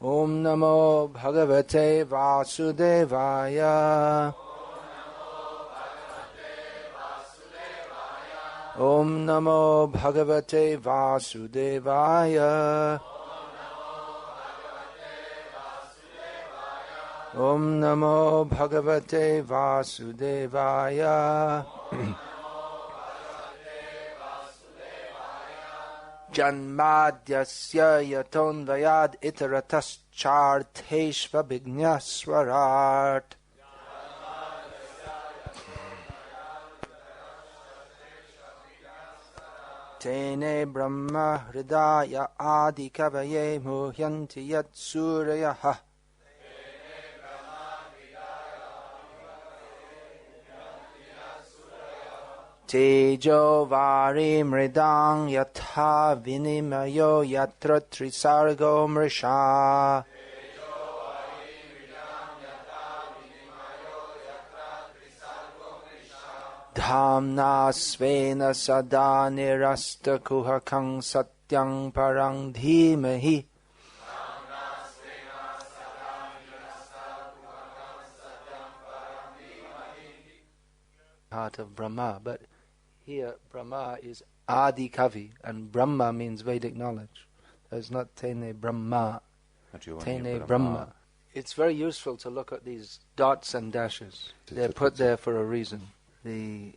Om Namo Bhagavate Vasudevaya. Om Namo Bhagavate Vasudevaya. Om Namo Bhagavate Vasudevaya. Janmadyasya yatonvayad itaratascharteshva bhignaswarat. Tene brahma hridaya adi kavaye muhyanti yat suryaha. Tejo vari mridang yatha vinimayo yatra trisargo mrisha. Dhamna svena sada nirasta kuhakang satyang parang dhimahi. Heart of Brahma, but here Brahma is Adi Kavi, and Brahma means Vedic knowledge. It's not Tene Brahma. Tene Brahma. It's very useful to look at these dots and dashes. They're put there for a reason. The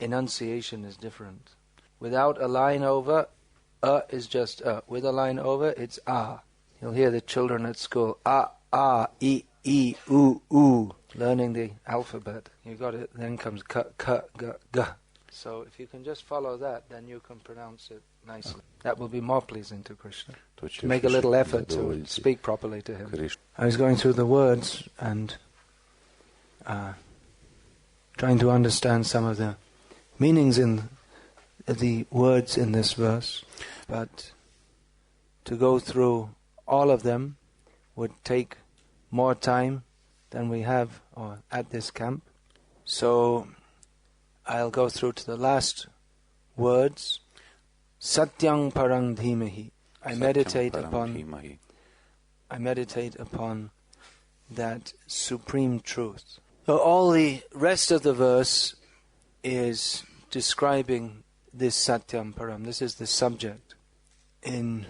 enunciation is different. Without a line over, is just with a line over, it's You'll hear the children at school, I, U, learning the alphabet. You got it, then comes K, G, G. So if you can just follow that, then you can pronounce it nicely. That will be more pleasing to Krishna. To make a little effort to speak properly to him. I was going through the words and trying to understand some of the meanings in the words in this verse, but to go through all of them would take more time than we have at this camp. So I'll go through to the last words. Satyang parang dhimahi. I meditate upon that supreme truth. So all the rest of the verse is describing this Satyam Param. This is the subject. In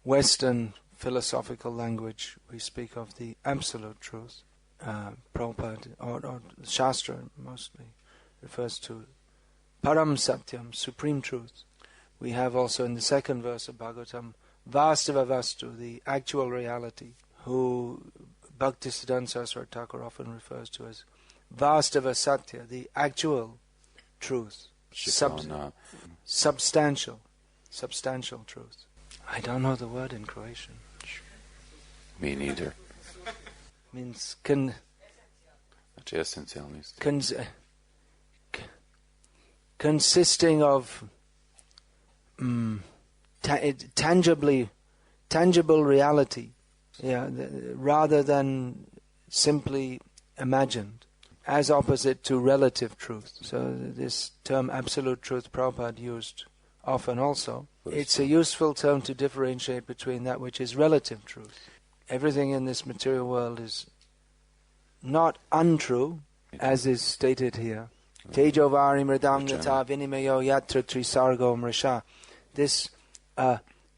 Western philosophical language, we speak of the absolute truth. Prabhupada, or Shastra mostly, refers to Param Satyam, supreme truth. We have also in the second verse of Bhagavatam, Vastava Vastu, the actual reality, who Bhaktisiddhanta Saraswati Thakur often refers to as Vastava Satya, the actual truth, substantial truth. I don't know the word in Croatian. Me neither. Means consisting of tangible reality, rather than simply imagined, as opposite to relative truth. So this term absolute truth Prabhupada used often also. It's a useful term to differentiate between that which is relative truth. Everything in this material world is not untrue, as is stated here. Tejo vari mridam yata vinimayo yatra trisargo mrisha. This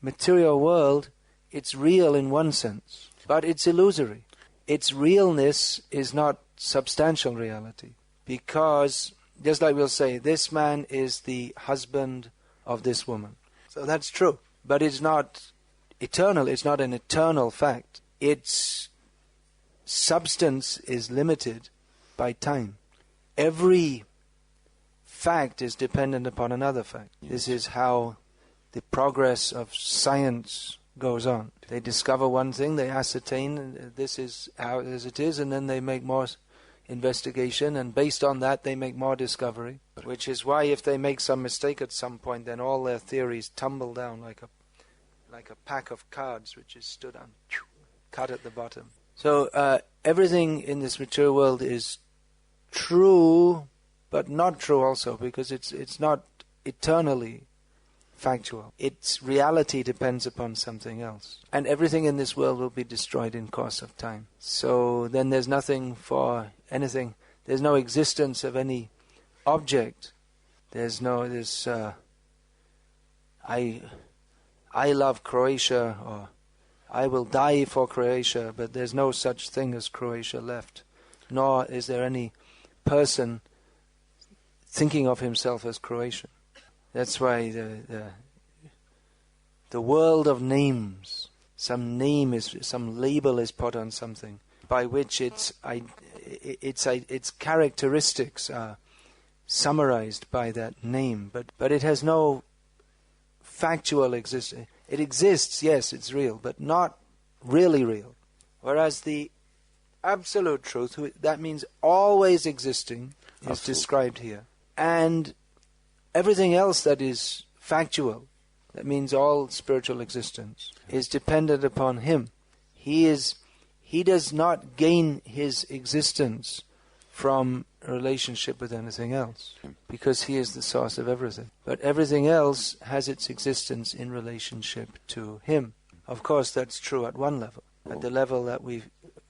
material world, it's real in one sense, but it's illusory. Its realness is not substantial reality, because, just like we'll say, this man is the husband of this woman. So that's true, but it's not eternal, it's not an eternal fact. Its substance is limited by time. Every fact is dependent upon another fact. This is how the progress of science goes on. They discover one thing, they ascertain this is how as it is, and then they make more investigation, and based on that they make more discovery, which is why if they make some mistake at some point, then all their theories tumble down like a pack of cards which is stood on, cut at the bottom. So everything in this material world is true, but not true also, because it's not eternally factual. Its reality depends upon something else. And everything in this world will be destroyed in course of time. So then there's nothing for anything. There's no existence of any object. I love Croatia, or I will die for Croatia, but there's no such thing as Croatia left. Nor is there any person thinking of himself as Croatian. That's why the world of names, some label is put on something, by which its characteristics are summarized by that name, but it has no factual existence. It exists, yes, it's real, but not really real. Whereas the absolute truth, that means always existing, is described here. And everything else that is factual, that means all spiritual existence, is dependent upon him. He does not gain his existence from a relationship with anything else, because he is the source of everything. But everything else has its existence in relationship to him. Of course, that's true at one level, at the level that we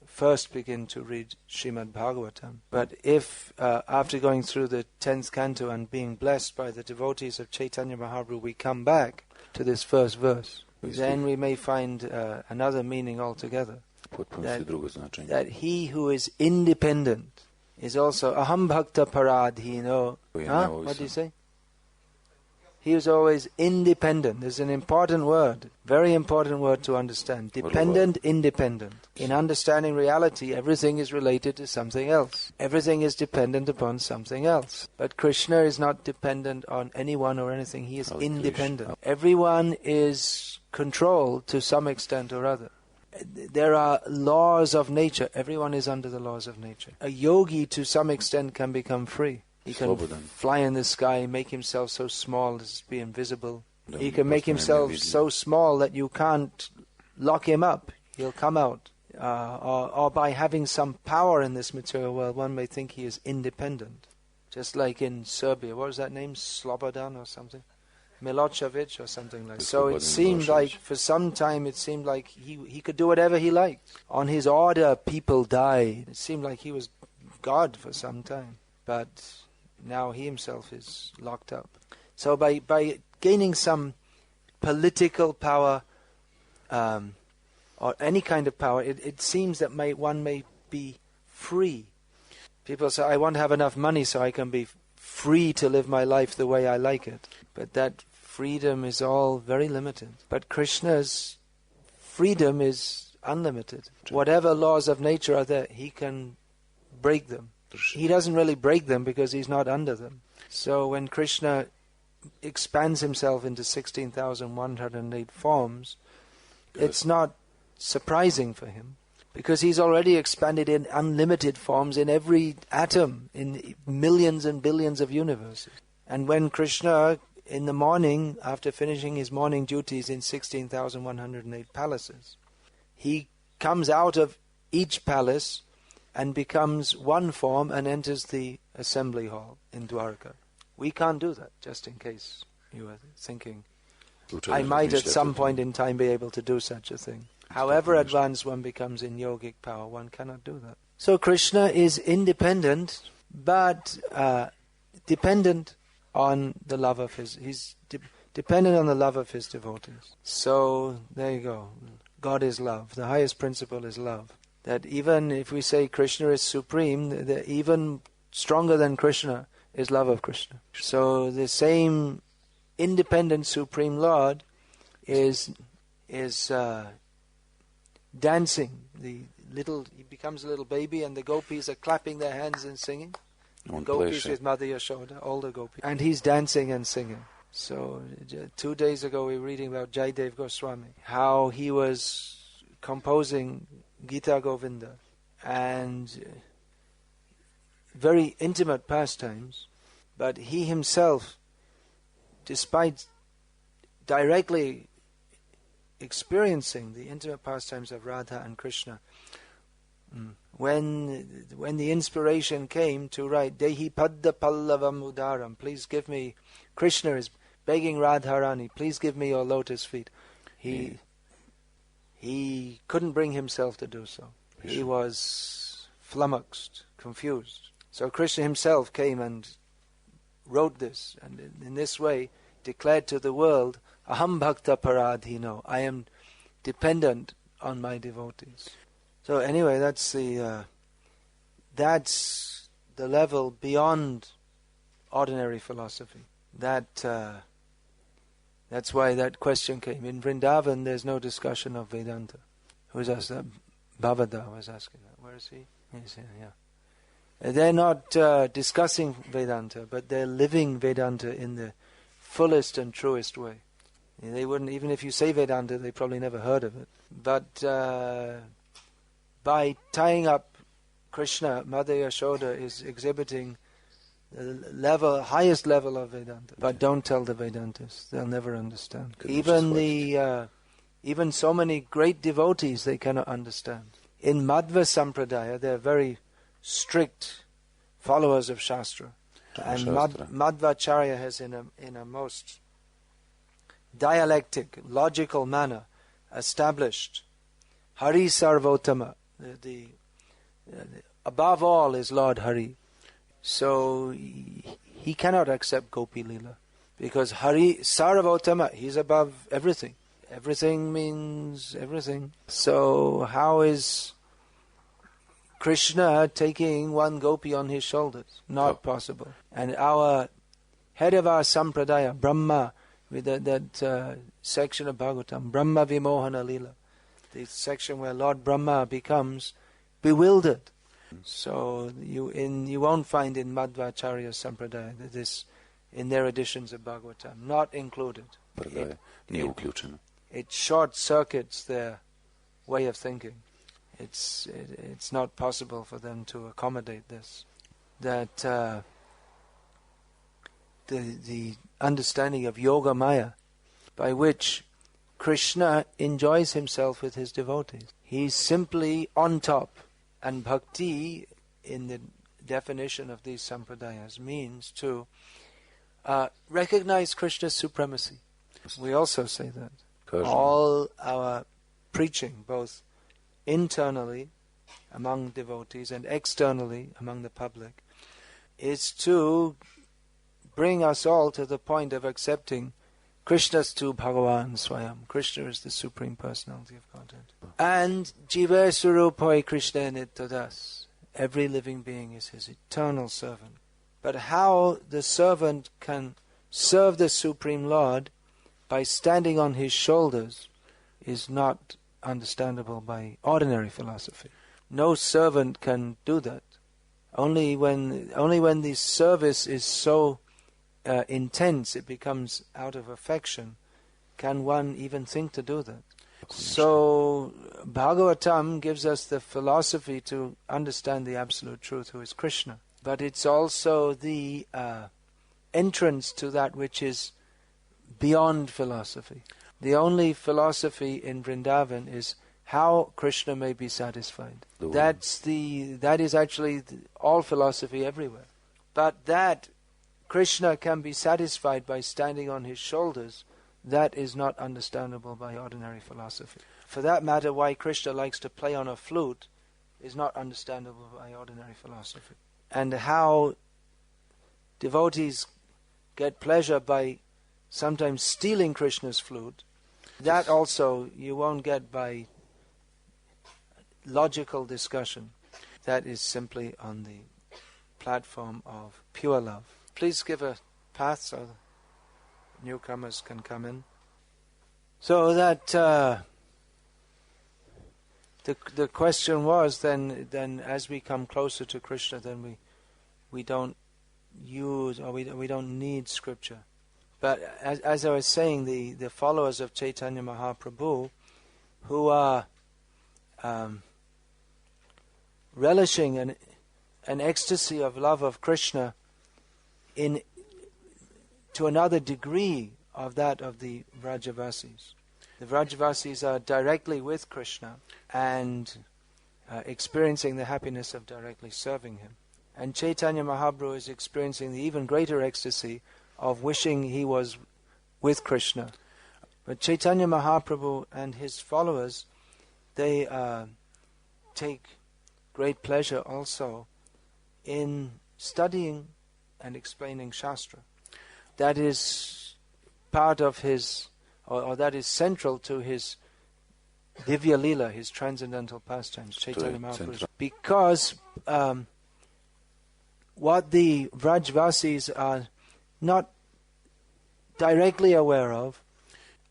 first begin to read Srimad Bhagavatam. But if, after going through the 10th canto and being blessed by the devotees of Chaitanya Mahaprabhu, we come back to this first verse, then we may find another meaning altogether. That he who is independent is also aham bhakta paradhino. What do you say? He is always independent. This is an important word, very important word to understand. Dependent, independent. In understanding reality, everything is related to something else. Everything is dependent upon something else. But Krishna is not dependent on anyone or anything. He is independent. Everyone is controlled to some extent or other. There are laws of nature. Everyone is under the laws of nature. A yogi to some extent can become free. He can fly in the sky, make himself so small as to be invisible. He can make himself so small that you can't lock him up. He'll come out. Or by having some power in this material world, one may think he is independent. Just like in Serbia. What was that name? Slobodan or something? Milosevic or something like that. So it seemed like, for some time, it seemed like he could do whatever he liked. On his order, people died. It seemed like he was God for some time. But now he himself is locked up. So by gaining some political power, or any kind of power, it seems that one may be free. People say, I want to have enough money so I can be free to live my life the way I like it. But that freedom is all very limited. But Krishna's freedom is unlimited. Whatever laws of nature are there, he can break them. He doesn't really break them because he's not under them. So when Krishna expands himself into 16,108 forms, it's not surprising for him, because he's already expanded in unlimited forms in every atom, in millions and billions of universes. And when Krishna, in the morning, after finishing his morning duties in 16,108 palaces, he comes out of each palace and becomes one form and enters the assembly hall in Dwarka. We can't do that, just in case you were thinking. I might at some point in time be able to do such a thing. However advanced one becomes in yogic power, one cannot do that. So Krishna is independent, but dependent on the love of he's dependent on the love of his devotees. So there you go. God is love. The highest principle is love. That even if we say Krishna is supreme, even stronger than Krishna is love of Krishna. So the same independent supreme Lord is dancing. He becomes a little baby, and the gopis are clapping their hands and singing. Gopis with Mother Yashoda, all the gopis. And he's dancing and singing. So 2 days ago we were reading about Jaidev Goswami, how he was composing Gita Govinda and very intimate pastimes, but he himself, despite directly experiencing the intimate pastimes of Radha and Krishna, when the inspiration came to write Dehi Padda Pallavam Udaram, please give me, Krishna is begging Radharani, please give me your lotus feet. He couldn't bring himself to do so. He was flummoxed, confused. So Krishna himself came and wrote this, and in this way declared to the world, Aham bhakta paradhino, I am dependent on my devotees. So anyway, that's the level beyond ordinary philosophy. That's why that question came. In Vrindavan, there's no discussion of Vedanta. Who was asked that? Bhavada was asking that. Where is he? He's here, yeah. They're not discussing Vedanta, but they're living Vedanta in the fullest and truest way. They wouldn't, even if you say Vedanta, they probably never heard of it. But by tying up Krishna, Mother Yashoda is exhibiting the highest level of Vedanta. But don't tell the Vedantists; they'll never understand. Even so many great devotees, they cannot understand. In Madhva Sampradaya, they're very strict followers of Shastra. And Madhvacharya has in a most dialectic, logical manner established Hari Sarvotama. Above all is Lord Hari. So he cannot accept Gopi Lila. Because Hari Sarvotama, he's above everything. Everything means everything. So how is Krishna taking one gopi on his shoulders? Not possible. And our head of our Sampradaya, Brahma, with that section of Bhagavatam, Brahma Vimohana Lila, the section where Lord Brahma becomes bewildered. So you won't find in Madhvacharya Sampradaya this in their editions of Bhagavatam, not included. It short circuits their way of thinking. It's not possible for them to accommodate this. That the understanding of Yoga Maya, by which Krishna enjoys himself with his devotees. He's simply on top. And Bhakti, in the definition of these sampradayas, means to recognize Krishna's supremacy. We also say that. All our preaching, both internally among devotees and externally among the public, is to bring us all to the point of accepting Krishnastu Bhagavan Swayam. Krishna is the Supreme Personality of Godhead. And Jiva Surupoi Krishna Nityadas. Every living being is his eternal servant. But how the servant can serve the Supreme Lord by standing on his shoulders is not understandable by ordinary philosophy. No servant can do that. Only when the service is so intense, it becomes out of affection, can one even think to do that. So Bhagavatam gives us the philosophy to understand the absolute truth, who is Krishna. But it's also the entrance to that which is beyond philosophy. The only philosophy in Vrindavan is how Krishna may be satisfied. That is actually all philosophy everywhere. But that Krishna can be satisfied by standing on his shoulders, that is not understandable by ordinary philosophy. For that matter, why Krishna likes to play on a flute is not understandable by ordinary philosophy. And how devotees get pleasure by sometimes stealing Krishna's flute, that also you won't get by logical discussion. That is simply on the platform of pure love. Please give a path so newcomers can come in. So that the question was then as we come closer to Krishna, then we don't use or we don't need scripture. But as I was saying, the followers of Chaitanya Mahaprabhu, who are relishing an ecstasy of love of Krishna to another degree of that of the Vrajavasis. The Vrajavasis are directly with Krishna and experiencing the happiness of directly serving him. And Chaitanya Mahaprabhu is experiencing the even greater ecstasy of wishing he was with Krishna. But Chaitanya Mahaprabhu and his followers, they take great pleasure also in studying and explaining Shastra. That is part of his, or that is central to his Divya Lila, his transcendental pastimes, Chaitanya Mahaprabhu. Because what the Vrajvasis are not directly aware of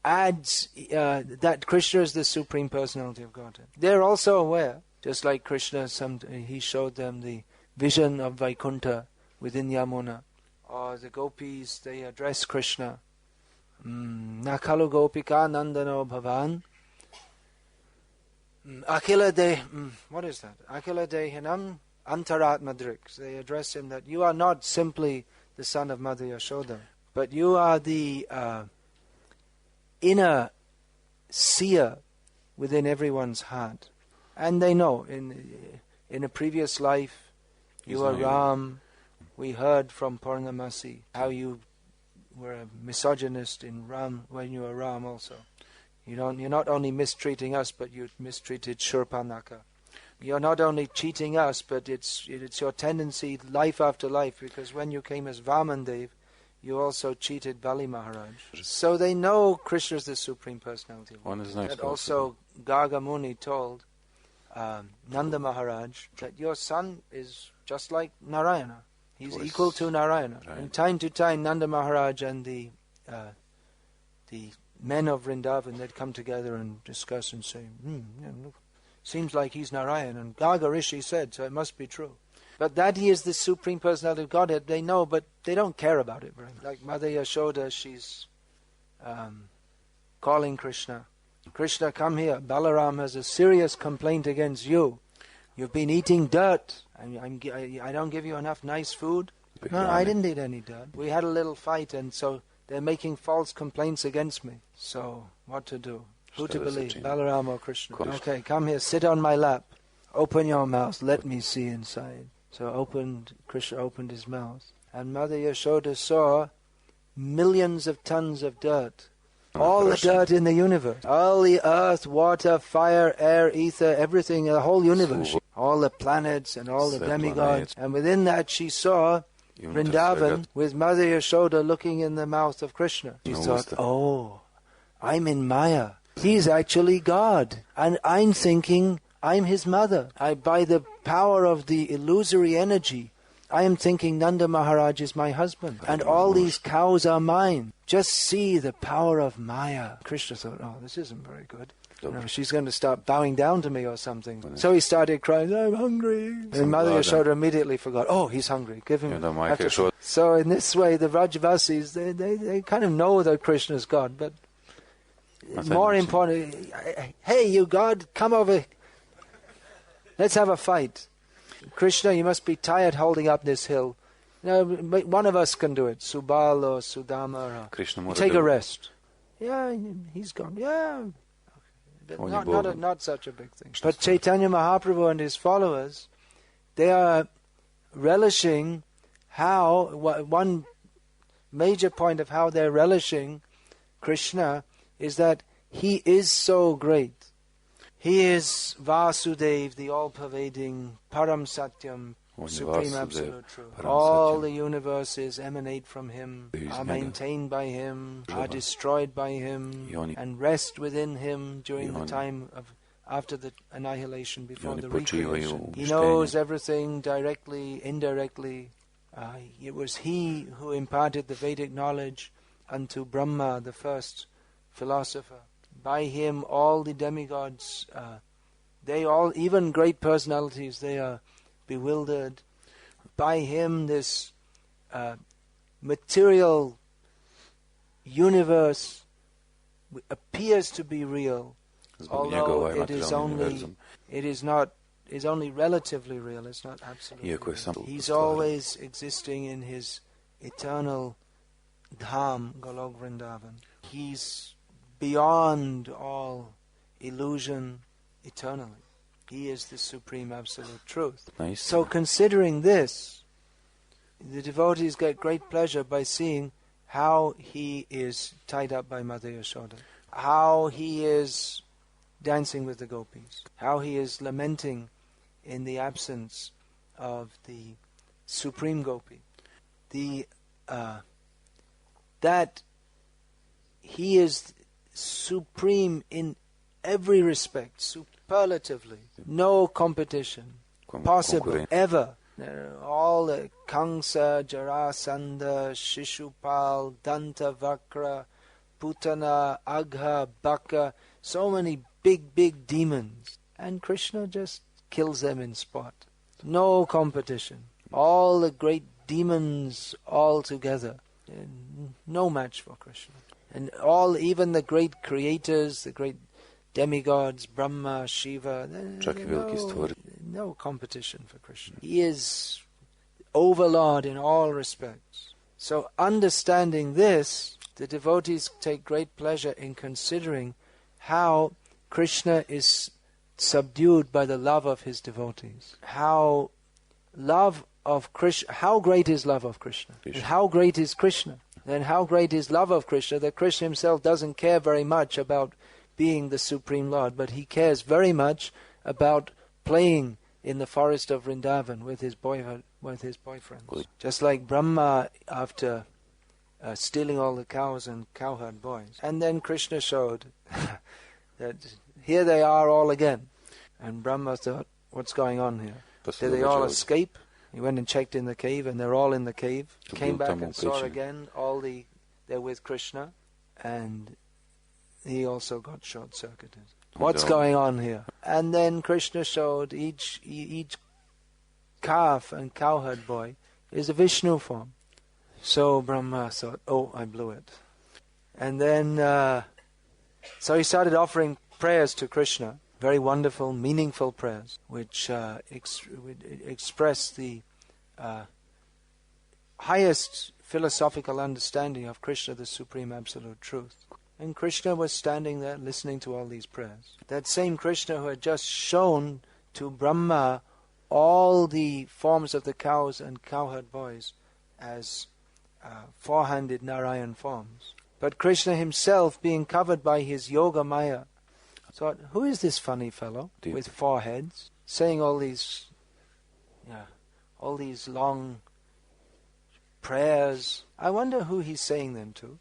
adds that Krishna is the Supreme Personality of Godhead. They're also aware, just like Krishna, he showed them the vision of Vaikuntha within Yamuna. Or the gopis, they address Krishna. Nakalu gopika nandano bhavan. Akila de, what is that? Akila dehinam antaratmadrik. They address him that you are not simply the son of Mother Yashoda, but you are the inner seer within everyone's heart. And they know, in a previous life, you are Ram. We heard from Purnamasi how you were a misogynist in Ram when you were Ram also. You're not only mistreating us, but you mistreated Shurpanaka. You're not only cheating us, but it's your tendency life after life, because when you came as Vamandev, you also cheated Bali Maharaj. So they know Krishna is the Supreme Personality. That also Garga Muni told Nanda Maharaj that your son is just like Narayana. He's equal to Narayana. Right. And time to time, Nanda Maharaj and the men of Vrindavan, they'd come together and discuss and say, look, seems like he's Narayan. And Garga Rishi said, so it must be true. But that he is the Supreme Personality of Godhead, they know, but they don't care about it very much. Like Mother Yashoda, she's calling Krishna. Krishna, come here. Balaram has a serious complaint against you. You've been eating dirt. I don't give you enough nice food. No, I didn't eat any dirt. We had a little fight, and so they're making false complaints against me. So, what to do? Who to believe, Balaram or Krishna? Okay, come here, sit on my lap. Open your mouth, let me see inside. So Krishna opened his mouth. And Mother Yashoda saw millions of tons of dirt. All the dirt in the universe. All the earth, water, fire, air, ether, everything, the whole universe. All the planets and all the demigods. And within that she saw Vrindavan with Mother Yashoda looking in the mouth of Krishna. She thought, oh, I'm in Maya. He's actually God. And I'm thinking I'm his mother. By the power of the illusory energy, I am thinking Nanda Maharaj is my husband. And all these cows are mine. Just see the power of Maya. Krishna thought, oh, this isn't very good. She's going to start bowing down to me or something. So he started crying, I'm hungry. And Mother Yashoda immediately forgot, oh, he's hungry. Give him. So in this way, the Vrajvasis, they kind of know that Krishna is God. But more important, hey, you God, come over. Let's have a fight. Krishna, you must be tired holding up this hill. No, one of us can do it. Subal or Sudama. Take a rest. Yeah, he's gone. Yeah. Not such a big thing. But Chaitanya Mahaprabhu and his followers, they are relishing one major point of how they're relishing Krishna is that he is so great. He is Vasudev, the all-pervading Param Satyam, Supreme Absolute Truth. All the universes emanate from him, are maintained by him, are destroyed by him, and rest within him during the time after the annihilation, before the recreation. He knows everything directly, indirectly. It was he who imparted the Vedic knowledge unto Brahma, the first philosopher. By him, all the demigods, even great personalities, they are bewildered. By him, this material universe appears to be real, although is only relatively real. It's not absolutely real. He's always existing in his eternal dham, Golok Vrindavan. He's beyond all illusion eternally. He is the Supreme Absolute Truth. Nice. So considering this, the devotees get great pleasure by seeing how he is tied up by Mother Yashoda, how he is dancing with the gopis, how he is lamenting in the absence of the supreme gopi, that he is supreme in every respect, superlatively, no competition possible ever. All the Kamsa, Jarasandha, Shishupal, Dantavakra, Putana, Agha, Baka, so many big demons, and Krishna just kills them in spot. No competition. All the great demons all together, no match for Krishna. And even the great creators, the great demigods, Brahma, Shiva, no competition for Krishna. He is overlord in all respects. So understanding this, the devotees take great pleasure in considering how Krishna is subdued by the love of his devotees. How great is love of Krishna? And how great is Krishna? Then how great is love of Krishna that Krishna himself doesn't care very much about being the Supreme Lord, but he cares very much about playing in the forest of Vrindavan with his boyfriends. Just like Brahma after stealing all the cows and cowherd boys. And then Krishna showed that here they are all again. And Brahma thought, what's going on here? Did they all escape? He went and checked in the cave, and they're all in the cave. Came back and saw again they're with Krishna, and he also got short-circuited. What's going on here? And then Krishna showed each calf and cowherd boy is a Vishnu form. So Brahma thought, I blew it. And then, so he started offering prayers to Krishna, very wonderful, meaningful prayers, which express the highest philosophical understanding of Krishna, the Supreme Absolute Truth. And Krishna was standing there listening to all these prayers. That same Krishna who had just shown to Brahma all the forms of the cows and cowherd boys as four-handed Narayan forms. But Krishna himself, being covered by his yoga maya, thought, who is this funny fellow with four heads, saying all these long prayers? I wonder who he's saying them to.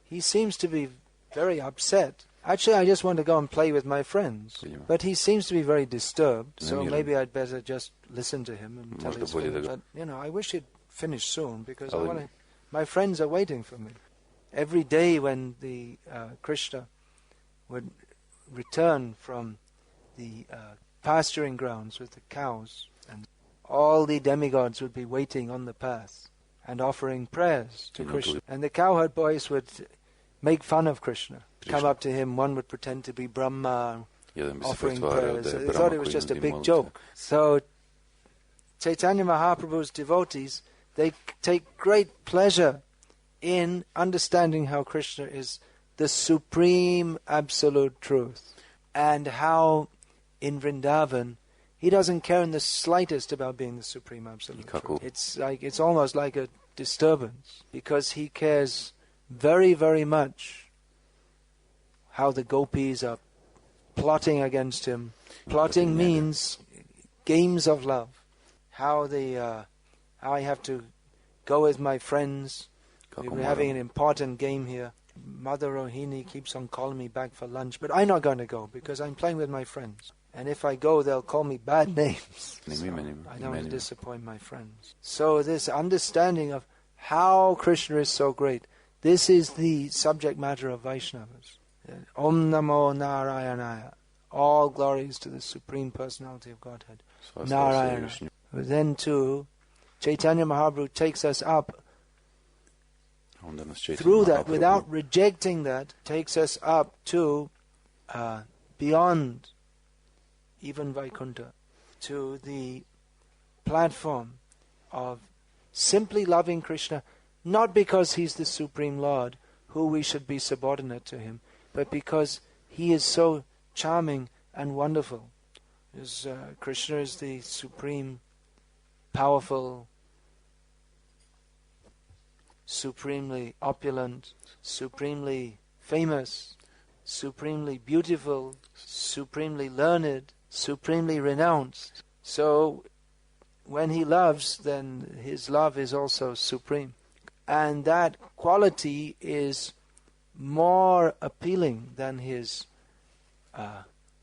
He seems to be very upset. Actually, I just want to go and play with my friends. But he seems to be very disturbed, so maybe I'd better just listen to him and tell his story. But, I wish he'd finish soon, because my friends are waiting for me. Every day when the Krishna would return from the pasturing grounds with the cows, and all the demigods would be waiting on the path and offering prayers to Krishna. And the cowherd boys would make fun of Krishna. Come up to him, one would pretend to be Brahma, offering prayers. They thought it was just a big joke. So Chaitanya Mahaprabhu's devotees, they take great pleasure in understanding how Krishna is the Supreme Absolute Truth, and how in Vrindavan he doesn't care in the slightest about being the Supreme Absolute Truth. It's almost like a disturbance, because he cares very, very much how the gopis are plotting against him. Plotting means games of love. How I have to go with my friends. We're having an important game here. Mother Rohini keeps on calling me back for lunch, but I'm not going to go because I'm playing with my friends. And if I go, they'll call me bad names. So I don't want to disappoint my friends. So this understanding of how Krishna is so great, this is the subject matter of Vaishnavas. Om Namo Narayanaya. All glories to the Supreme Personality of Godhead. Narayana. Then too, Chaitanya Mahaprabhu takes us up through that, without rejecting that, takes us up to beyond even Vaikuntha, to the platform of simply loving Krishna, not because he's the Supreme Lord, who we should be subordinate to him, but because he is so charming and wonderful. Krishna is the supreme, powerful supremely opulent, supremely famous, supremely beautiful, supremely learned, supremely renounced. So when he loves, then his love is also supreme. And that quality is more appealing than his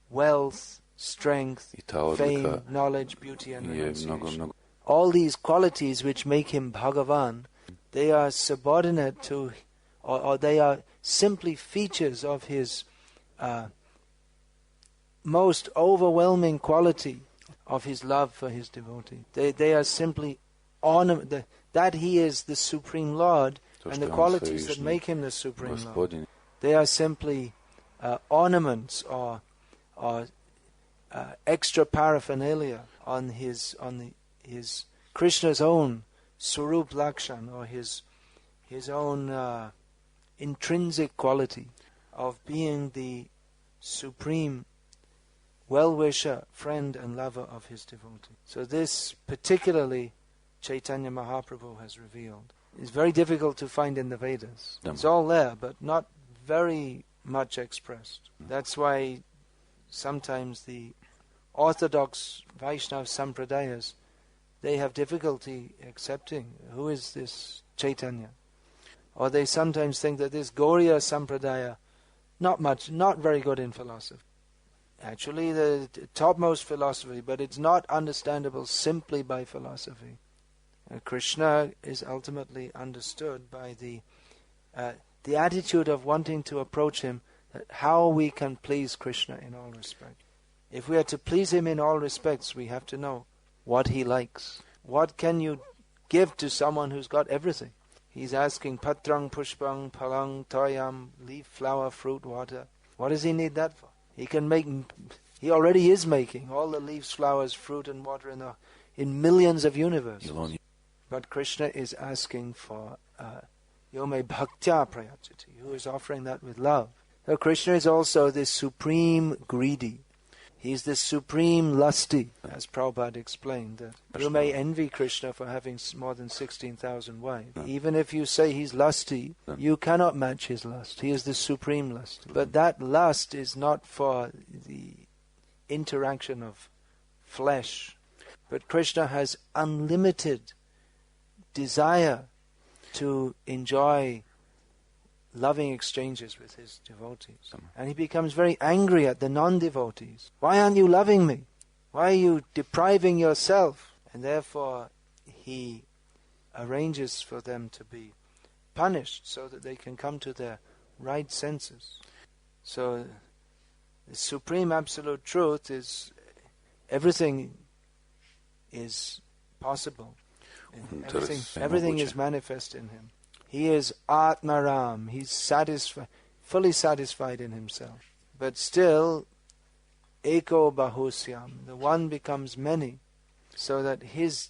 wealth, strength, fame, knowledge, beauty and renunciation. All these qualities which make him Bhagavan, they are subordinate to, or they are simply features of his most overwhelming quality of his love for his devotee. They are simply ornament, that he is the Supreme Lord, and the qualities that make him the Supreme Lord. They are simply ornaments or extra paraphernalia on his Krishna's own Swarup Lakshan, or his own intrinsic quality of being the supreme well-wisher, friend and lover of his devotee. So this particularly Chaitanya Mahaprabhu has revealed. It's very difficult to find in the Vedas. It's all there, but not very much expressed. That's why sometimes the orthodox Vaishnava Sampradayas, they have difficulty accepting who is this Chaitanya. Or they sometimes think that this Gauriya Sampradaya, not very good in philosophy. Actually the topmost philosophy, but it's not understandable simply by philosophy. Krishna is ultimately understood by the attitude of wanting to approach him, how we can please Krishna in all respects. If we are to please him in all respects, we have to know what he likes. What can you give to someone who's got everything? He's asking patrang, pushpang, palang, toyam, leaf, flower, fruit, water. What does he need that for? He already is making all the leaves, flowers, fruit and water in millions of universes. But Krishna is asking for Yome Bhaktya Prayachati, who is offering that with love. So Krishna is also the supreme greedy. He's the supreme lusty, as Prabhupada explained. That you may envy Krishna for having more than 16,000 wives. Even if you say he's lusty, you cannot match his lust. He is the supreme lust. But that lust is not for the interaction of flesh. But Krishna has unlimited desire to enjoy loving exchanges with his devotees. And he becomes very angry at the non-devotees. Why aren't you loving me? Why are you depriving yourself? And therefore he arranges for them to be punished so that they can come to their right senses. So the supreme absolute truth is everything is possible. Everything is manifest in him. He is Atmaram. He's satisfied, fully satisfied in himself. But still, Eko Bahusyam, the one becomes many, so that his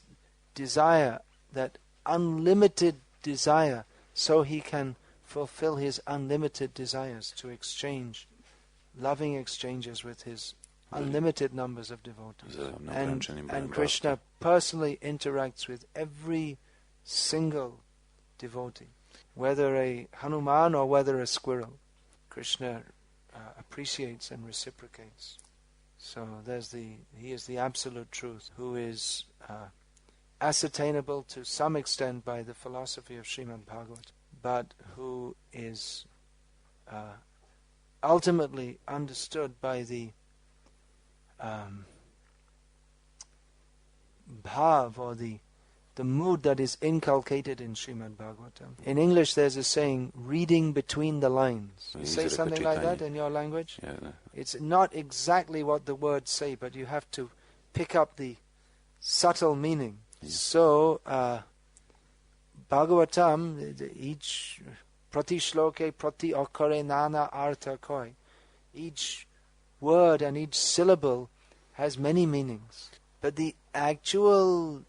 desire, that unlimited desire, so he can fulfill his unlimited desires to exchange, loving exchanges with his unlimited numbers of devotees. And Krishna personally interacts with every single devotee, whether a Hanuman or whether a squirrel. Krishna appreciates and reciprocates. So he is the absolute truth, who is ascertainable to some extent by the philosophy of Srimad Bhagavad, but who is ultimately understood by the bhav, or the mood that is inculcated in Srimad Bhagavatam. In English there's a saying, reading between the lines. You say something like that in your language? Yeah. It's not exactly what the words say, but you have to pick up the subtle meaning. Yeah. So, Bhagavatam, each prati shloke prati okare nana artha koi. Each word and each syllable has many meanings. But the actual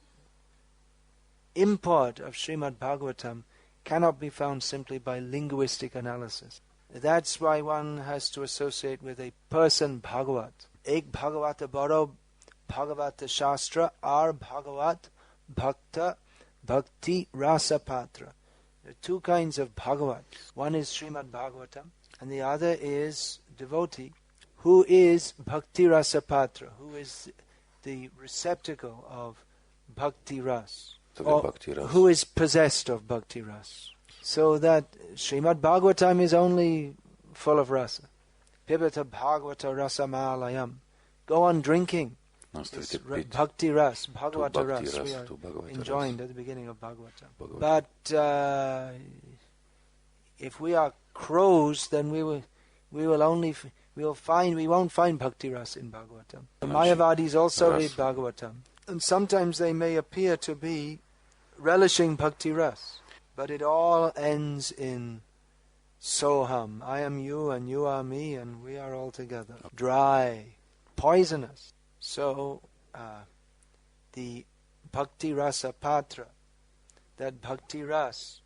import of Srimad Bhagavatam cannot be found simply by linguistic analysis. That's why one has to associate with a person Bhagavat. Ek Bhagavata Baro Bhagavata Shastra Ar Bhagavat Bhakta Bhakti Rasa Patra. There are two kinds of Bhagavat. One is Srimad Bhagavatam, and the other is devotee, who is Bhakti Rasa Patra, who is the receptacle of Bhakti Ras, who is possessed of Bhakti Ras. So that Srimad Bhagavatam is only full of rasa. Pibata Bhagavata Rasamalayam. Go on drinking. Bhakti Ras, Bhagavata Ras. We are enjoined at the beginning of Bhagavatam. But if we are crows, then we won't find Bhakti Ras in Bhagavatam. The Mayavadis also read Bhagavatam, and sometimes they may appear to be relishing Bhakti Ras, but it all ends in Soham. I am you and you are me and we are all together. Dry, poisonous. So the Bhakti Rasa Patra, that Bhakti Ras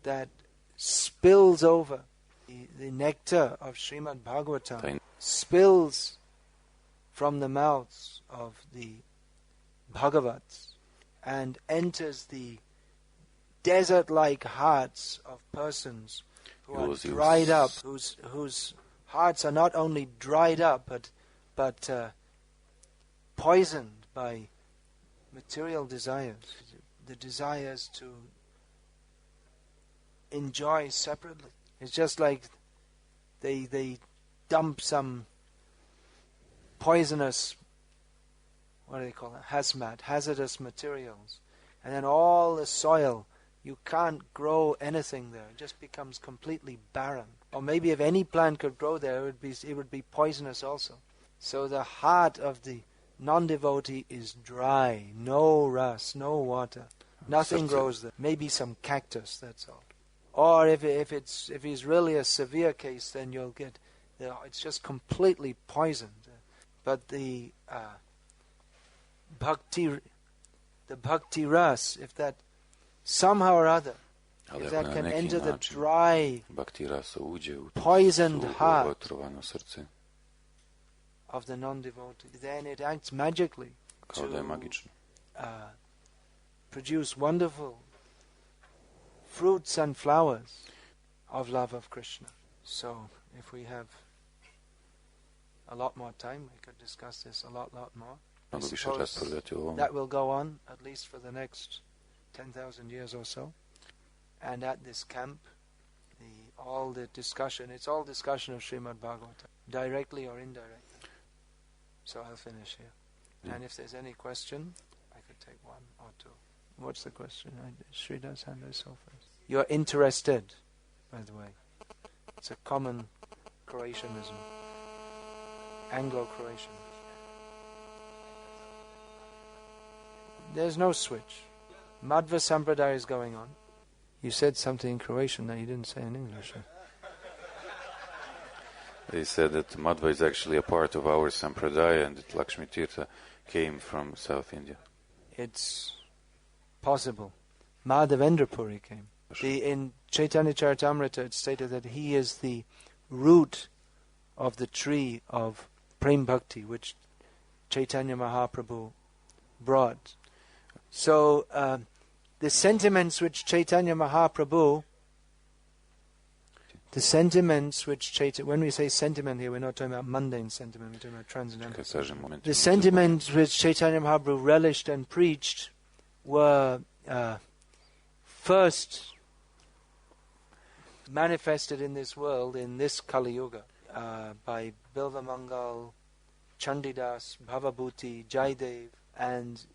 that spills over, the nectar of Srimad Bhagavatam spills from the mouths of the Bhagavats and enters the desert-like hearts of persons who are dried up, whose hearts are not only dried up but poisoned by material desires, the desires to enjoy separately. It's just like they dump some poisonous, what do they call it, hazardous materials, and then all the soil, you can't grow anything there. It just becomes completely barren. Or maybe if any plant could grow there, it would be poisonous also. So the heart of the non-devotee is dry, no ras, no water, nothing grows there. Maybe some cactus, that's all. Or if he's really a severe case, then you'll get, it's just completely poisoned. But the bhakti ras, if that somehow or other, if that can enter the dry, poisoned heart of the non-devotee, then it acts magically to produce wonderful fruits and flowers of love of Krishna. So, if we have a lot more time, we could discuss this a lot more. I suppose that will go on at least for the next 10,000 years or so. And at this camp, all the discussion, it's all discussion of Srimad Bhagavatam, directly or indirectly. So I'll finish here. Yeah. And if there's any question, I could take one or two. What's the question? Srida's hand I saw first. You're interested, by the way. It's a common Croatianism. Anglo-Croatian. There's no switch. Madhva Sampradaya is going on. You said something in Croatian that you didn't say in English. They said that Madhva is actually a part of our Sampradaya and that Lakshmi Tirtha came from South India. It's possible. Madhavendra Puri came. In Chaitanya Charitamrita it's stated that he is the root of the tree of Prem Bhakti which Chaitanya Mahaprabhu brought. So the sentiments which Chaitanya Mahaprabhu, when we say sentiment here, we're not talking about mundane sentiment, we're talking about transcendental. The sentiments which Chaitanya Mahaprabhu relished and preached were first manifested in this world, in this Kali Yuga, by Bilvamangal, Chandidas, Bhavabhuti, Jaidev, and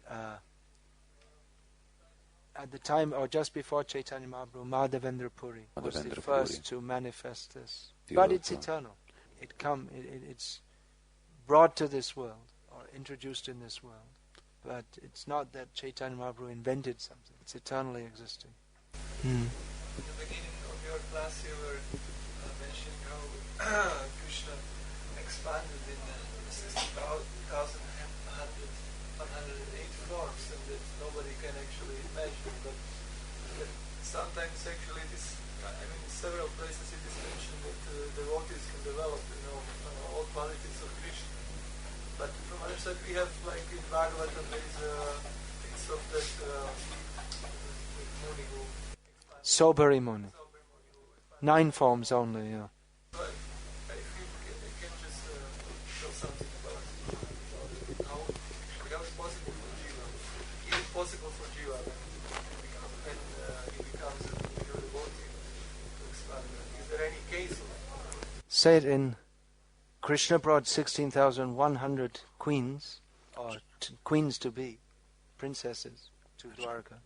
at the time, or just before Chaitanya Mahaprabhu, Madhavendra Puri was the first to manifest this. But it's eternal. It's brought to this world, or introduced in this world. But it's not that Chaitanya Mahaprabhu invented something. It's eternally existing. In the beginning of your class, you were mentioning how Krishna expanded in 108 forms, and that nobody can actually imagine. But sometimes actually this, in several places it is mentioned that devotees can develop, all qualities of Krishna. But from other side, we have, like in Bhagavatam, there is things of that Muni who Sobari Muni. 9 forms only, yeah. But if you can just show something about how it's possible for Jiva. Is it possible for Jiva when he becomes a pure devotee to expand? Is there any case of Say it in Krishna brought 16,100 queens, or queens to be, princesses, to Dwarka.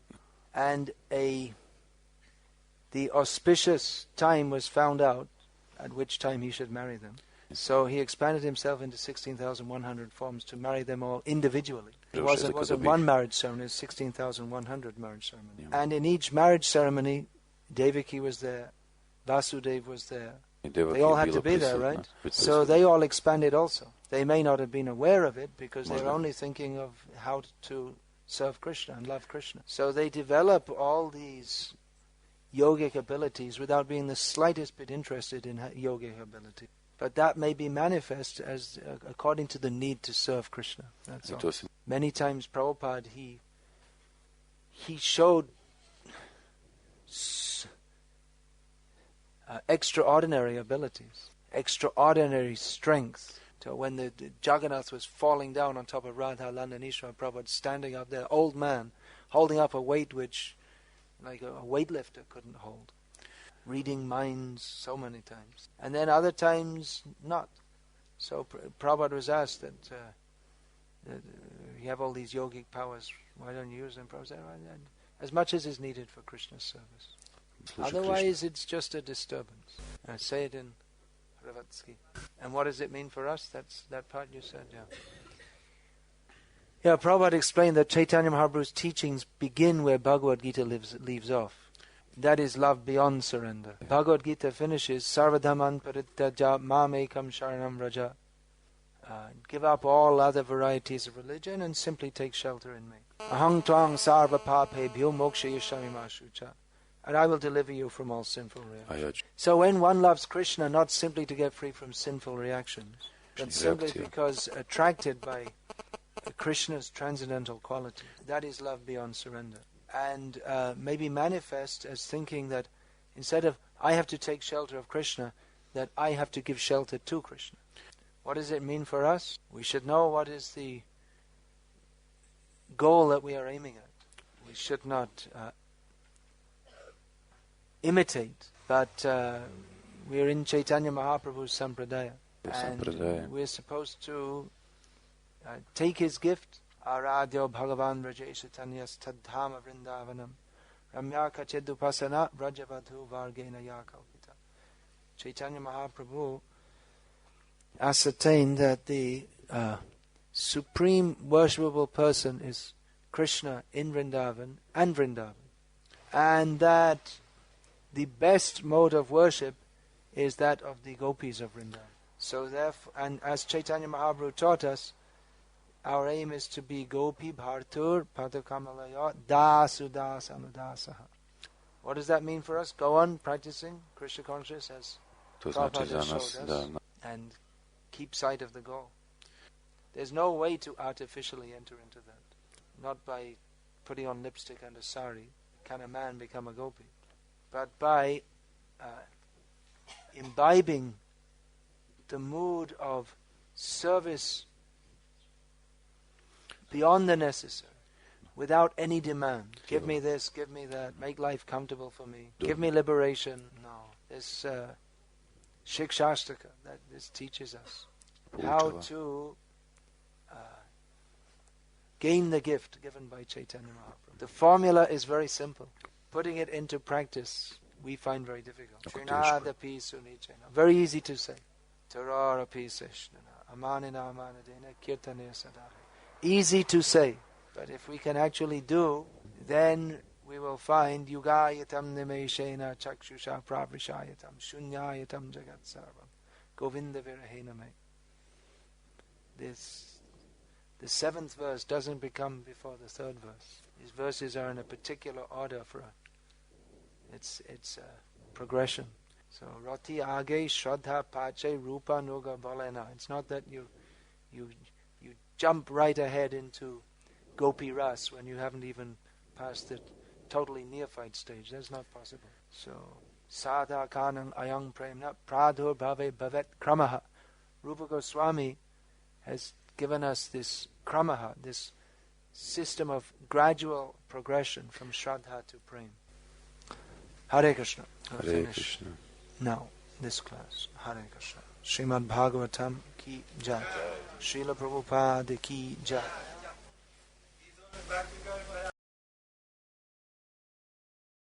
And the auspicious time was found out at which time he should marry them. So he expanded himself into 16,100 forms to marry them all individually. It wasn't one marriage ceremony, it was 16,100 marriage ceremonies. And in each marriage ceremony, Devaki was there, Vasudeva was there. They all had to be there, right? So they all expanded also. They may not have been aware of it because they were only thinking of how to serve Krishna and love Krishna. So they develop all these yogic abilities without being the slightest bit interested in yogic ability. But that may be manifest as according to the need to serve Krishna. That's all. Many times Prabhupada, he showed extraordinary abilities, extraordinary strength. So when the Jagannath was falling down on top of Radha, Landa and Ishwar, Prabhupada standing up there, old man, holding up a weight which like a weightlifter couldn't hold. Reading minds so many times. And then other times not. So Prabhupada was asked that you have all these yogic powers, why don't you use them? Prabhupada said, as much as is needed for Krishna's service. Otherwise it's just a disturbance. I say it in Ravatsky. And what does it mean for us? That's that part you said, yeah. Yeah, Prabhupada explained that Chaitanya Mahaprabhu's teachings begin where Bhagavad-gita leaves off. That is love beyond surrender. Bhagavad-gita finishes, Sarvadhaman parityaja mam ekam sharanam raja. Give up all other varieties of religion and simply take shelter in me. Ahang tvang sarva papebhyo moksha yashami mashucha. And I will deliver you from all sinful reactions. So when one loves Krishna, not simply to get free from sinful reactions, but simply because attracted by Krishna's transcendental quality, that is love beyond surrender. And maybe manifest as thinking that instead of I have to take shelter of Krishna, that I have to give shelter to Krishna. What does it mean for us? We should know what is the goal that we are aiming at. We should not imitate, but we are in Chaitanya Mahaprabhu's Sampradaya. And we are supposed to take his gift, Aradhyo Bhagavan Rajesh Tanyas Tadhama Vrindavanam Ramya Kachedupasana Brajavadhu Vargena Yakalpita. Chaitanya Mahaprabhu ascertained that the supreme worshipable person is Krishna in Vrindavan and Vrindavan, and that the best mode of worship is that of the gopis of Vrindavan. So therefore, and as Chaitanya Mahaprabhu taught us, our aim is to be Gopi Bhartur Padakamalaya Dasudas Anudasaha. What does that mean for us? Go on practicing Krishna consciousness as Prabhupada has showed us, and keep sight of the goal. There's no way to artificially enter into that. Not by putting on lipstick and a sari can a man become a gopi, but by imbibing the mood of service beyond the necessary, without any demand. Give me this, give me that, make life comfortable for me, give me liberation. No. This Shikshashtaka, that this teaches us how to gain the gift given by Chaitanya Mahaprabhu. The formula is very simple. Putting it into practice, we find very difficult. Very easy to say. Easy to say, but if we can actually do, then we will find Yugayatam Nimeshena Chakshusha Pravrishayatam Shunyayatam Jagat Sarvam Govinda Virahename. The 7th verse doesn't become before the 3rd verse. These verses are in a particular order for it's a progression. So Rati Age Shraddha Pache Rupa Nuga Balena. It's not that you jump right ahead into Gopi Ras when you haven't even passed the totally neophyte stage. That's not possible. So, sadha kanang ayang premna pradhur bhave bhavet kramaha. Rupa Goswami has given us this kramaha, this system of gradual progression from Shraddha to Prem. Hare Krishna. Hare Krishna. Now, this class. Hare Krishna. Srimad Bhagavatam ki jai. Srila Prabhupada ki jai.